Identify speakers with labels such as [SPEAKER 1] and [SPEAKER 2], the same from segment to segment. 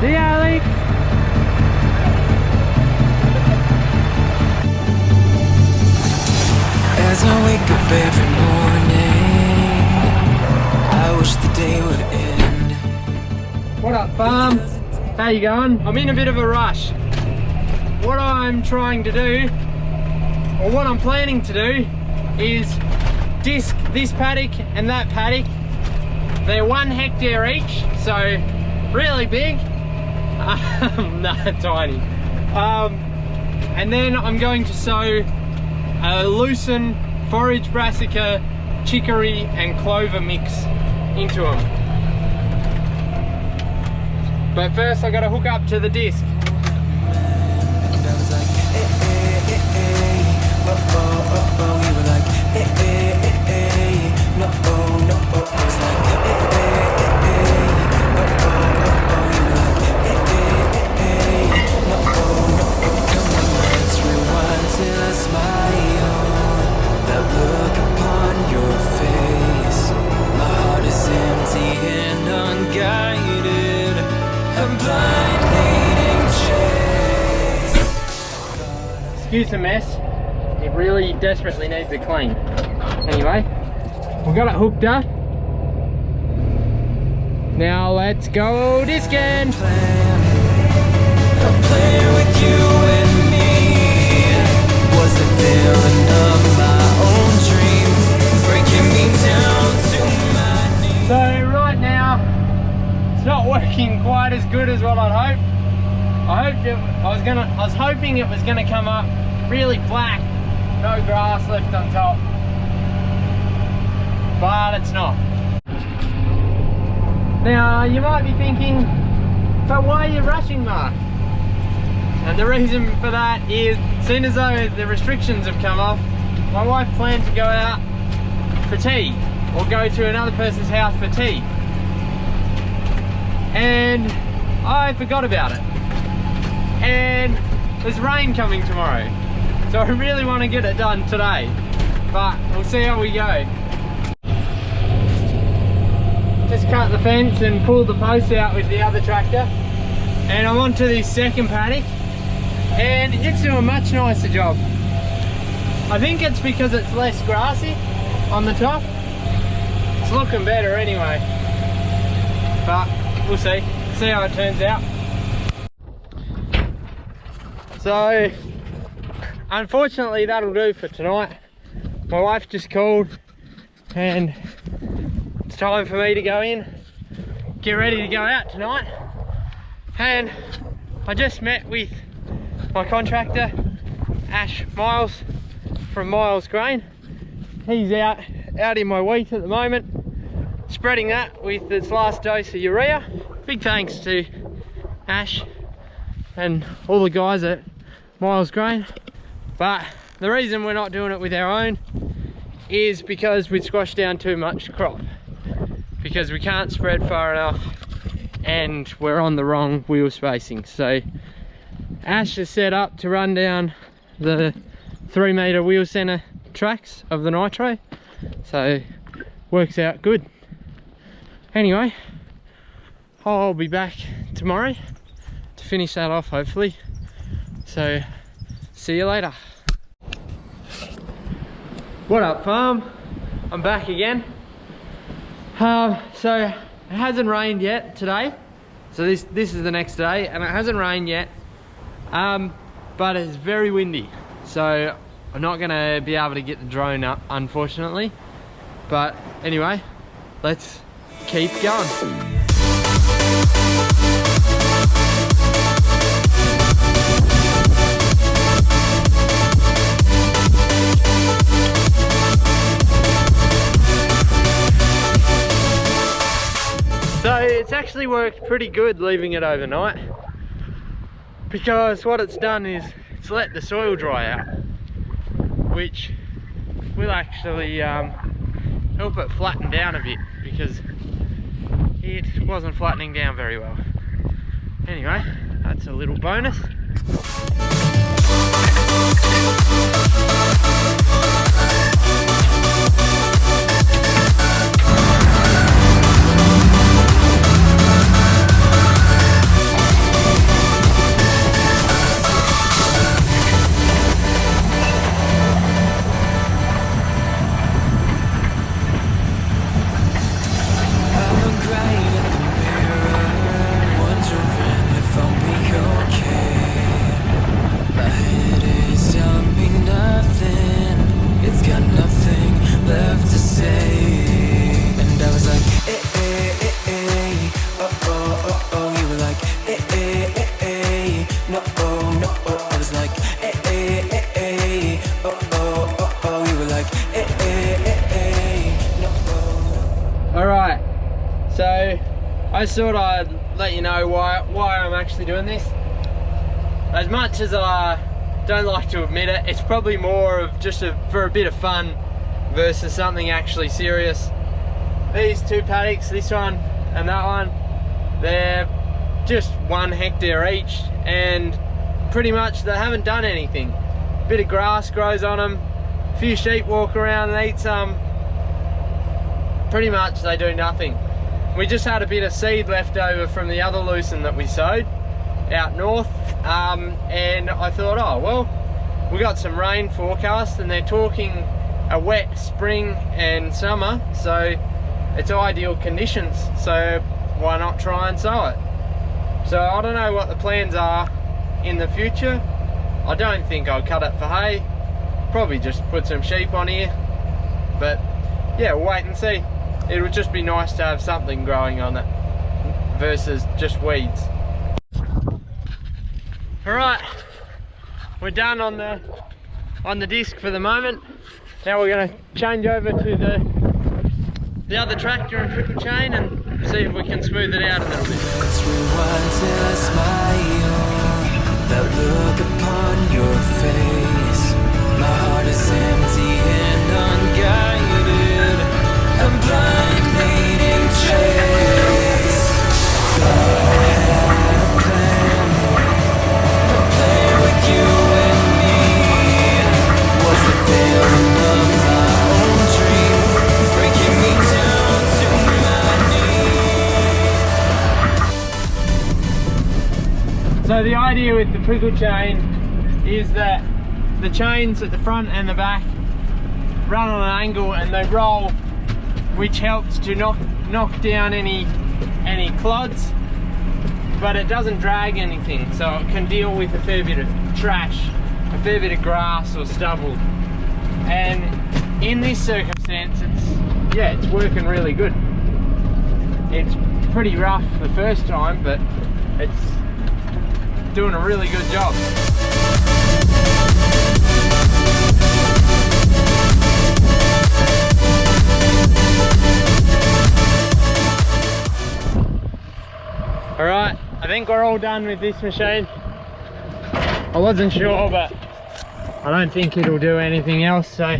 [SPEAKER 1] See ya, Alex.
[SPEAKER 2] As I wake up every morning, I wish the day would end.
[SPEAKER 1] What up, farm? How you going? I'm in a bit of a rush. What I'm trying to do, or what I'm planning to do, is disc this paddock and that paddock. They're 1 hectare each, so really big. No, tiny. And then I'm going to sow a lucerne, forage brassica, chicory and clover mix into them. But first I gotta hook up to the disc. Excuse the mess, it really desperately needs a clean. Anyway, we got it hooked up. Now let's go discing. A plan with you and me was the villain of my own dream, breaking me down to my knees. So right now, it's not working quite as good as what I'd hoped. I was hoping it was gonna come up really black, no grass left on top, but it's not. Now you might be thinking, but why are you rushing, Mark? And the reason for that is, as soon as the restrictions have come off, my wife planned to go out for tea, or go to another person's house for tea, and I forgot about it. And there's rain coming tomorrow, so I really want to get it done today, but we'll see how we go. Just cut the fence and pulled the posts out with the other tractor, and I'm on to this second paddock, and it's doing a much nicer job. I think it's because it's less grassy on the top. It's looking better anyway, but we'll see how it turns out. So unfortunately that'll do for tonight. My wife just called and it's time for me to go in, get ready to go out tonight. And I just met with my contractor, Ash Miles from Miles Grain. He's out in my wheat at the moment, spreading that with its last dose of urea. Big thanks to Ash and all the guys at Miles Grain. But the reason we're not doing it with our own is because we'd squash down too much crop, because we can't spread far enough and we're on the wrong wheel spacing. So Ash is set up to run down the 3 metre wheel centre tracks of the nitro, so works out good. Anyway, I'll be back tomorrow to finish that off hopefully, so see you later. What up, farm? I'm back again. So it hasn't rained yet today, so this is the next day, and it hasn't rained yet, but it's very windy, so I'm not gonna be able to get the drone up unfortunately. But anyway, let's keep going. So it's actually worked pretty good leaving it overnight, because what it's done is it's let the soil dry out, which will actually help it flatten down a bit, because it wasn't flattening down very well. Anyway, that's a little bonus. I just thought I'd let you know why I'm actually doing this. As much as I don't like to admit it, it's probably more of just for a bit of fun versus something actually serious. These two paddocks, this one and that one, they're just 1 hectare each, and pretty much they haven't done anything. A bit of grass grows on them, a few sheep walk around and eat some. Pretty much they do nothing. We just had a bit of seed left over from the other lucerne that we sowed out north, and I thought, oh well, we got some rain forecast and they're talking a wet spring and summer, so it's ideal conditions, so why not try and sow it? So I don't know what the plans are in the future. I don't think I'll cut it for hay, probably just put some sheep on here, but yeah, we'll wait and see. It would just be nice to have something growing on it versus just weeds. Alright, we're done on the disc for the moment. Now we're going to change over to the other tractor and trickle chain and see if we can smooth it out a little bit.
[SPEAKER 2] Let's rewind till I smile, that look upon your face. My heart is empty and unguided. I'm blind leading chase. Thought I had a plan to play with you and me. Was the feeling of my own dream breaking me down to my knees?
[SPEAKER 1] So the idea with the prickle chain is that the chains at the front and the back run on an angle and they roll, which helps to knock down any clods, but it doesn't drag anything, so it can deal with a fair bit of trash, a fair bit of grass or stubble. And in this circumstance, it's working really good. It's pretty rough the first time, but it's doing a really good job. Alright, I think we're all done with this machine. I wasn't sure, but I don't think it'll do anything else, so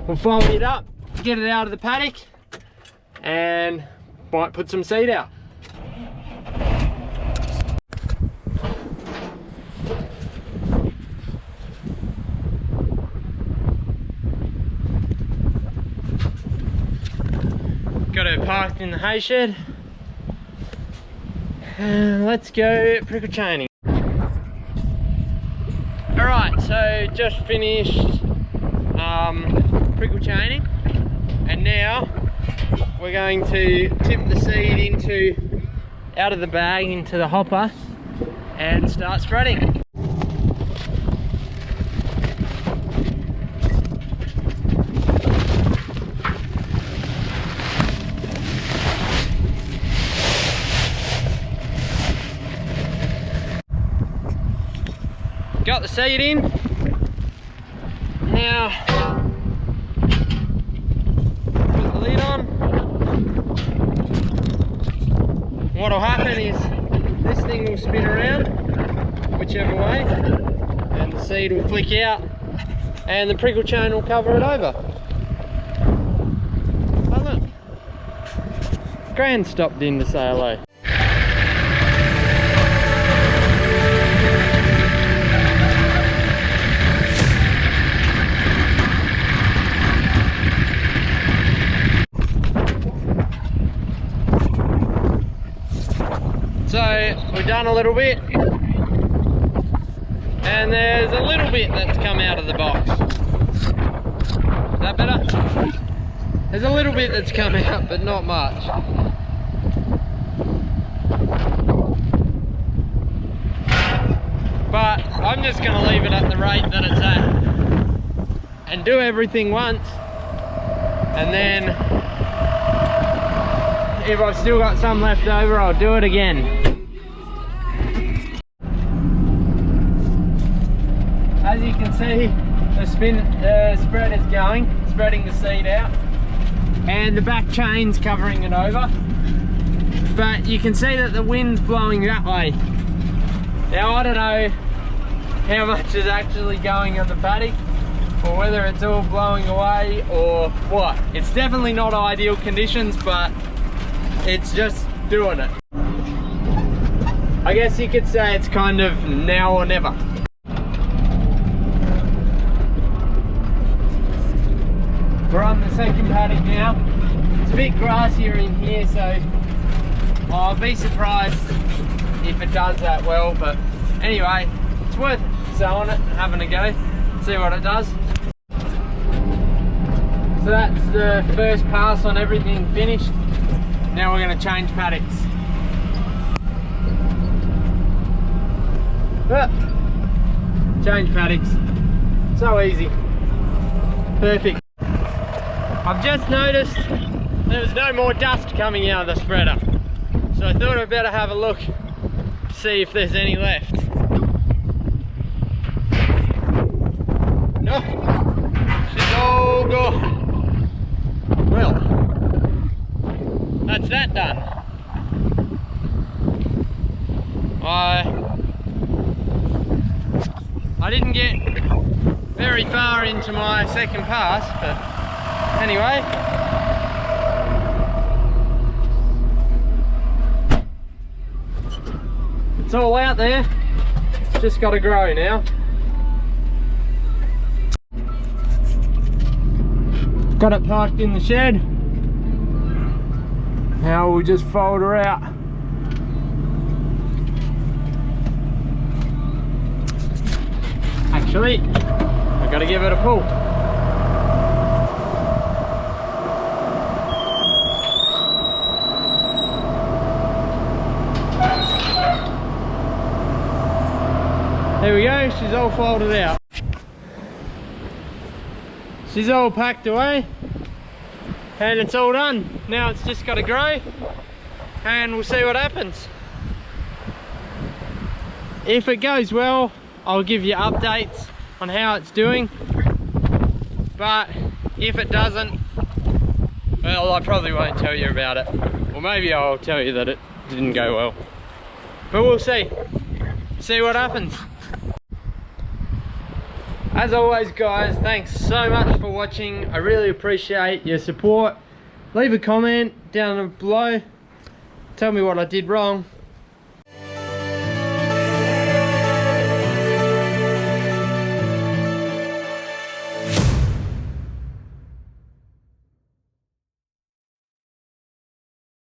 [SPEAKER 1] we'll fold it up, get it out of the paddock, and might put some seed out. Got her parked in the hay shed. And let's go prickle chaining. Alright, so just finished prickle chaining, and now we're going to tip the seed out of the bag into the hopper and start spreading. Got the seed in. Now put the lid on. What'll happen is this thing will spin around whichever way and the seed will flick out and the prickle chain will cover it over. Oh look, Gran stopped in to say hello. So we've done a little bit, and there's a little bit that's come out of the box. Is that better? There's a little bit that's come out, but not much. But I'm just going to leave it at the rate that it's at and do everything once, and then if I've still got some left over, I'll do it again. As you can see, the spread is going, spreading the seed out, and the back chain's covering it over. but you can see that the wind's blowing that way. Now I don't know how much is actually going on the paddock, or whether it's all blowing away or what. It's definitely not ideal conditions, but it's just doing it. I guess you could say it's kind of now or never. We're on the second paddock now. It's a bit grassier in here, so I'll be surprised if it does that well, but anyway, it's worth sowing it and having a go, see what it does. So that's the first pass on everything finished. Now we're going to change paddocks. Change paddocks. So easy. Perfect. I've just noticed there was no more dust coming out of the spreader, so I thought I'd better have a look to see if there's any left. No, she's all gone. Well, that's that done. I didn't get very far into my second pass, but anyway. It's all out there, it's just got to grow now. Got it parked in the shed. Now we'll just fold her out. Actually, I've got to give it a pull. There we go, she's all folded out. She's all packed away and it's all done. Now it's just got to grow and we'll see what happens. If it goes well, I'll give you updates on how it's doing, but if it doesn't, well, I probably won't tell you about it, or maybe I'll tell you that it didn't go well, but we'll see what happens. As always guys, thanks so much for watching. I really appreciate your support. Leave a comment down below, tell me what I did wrong,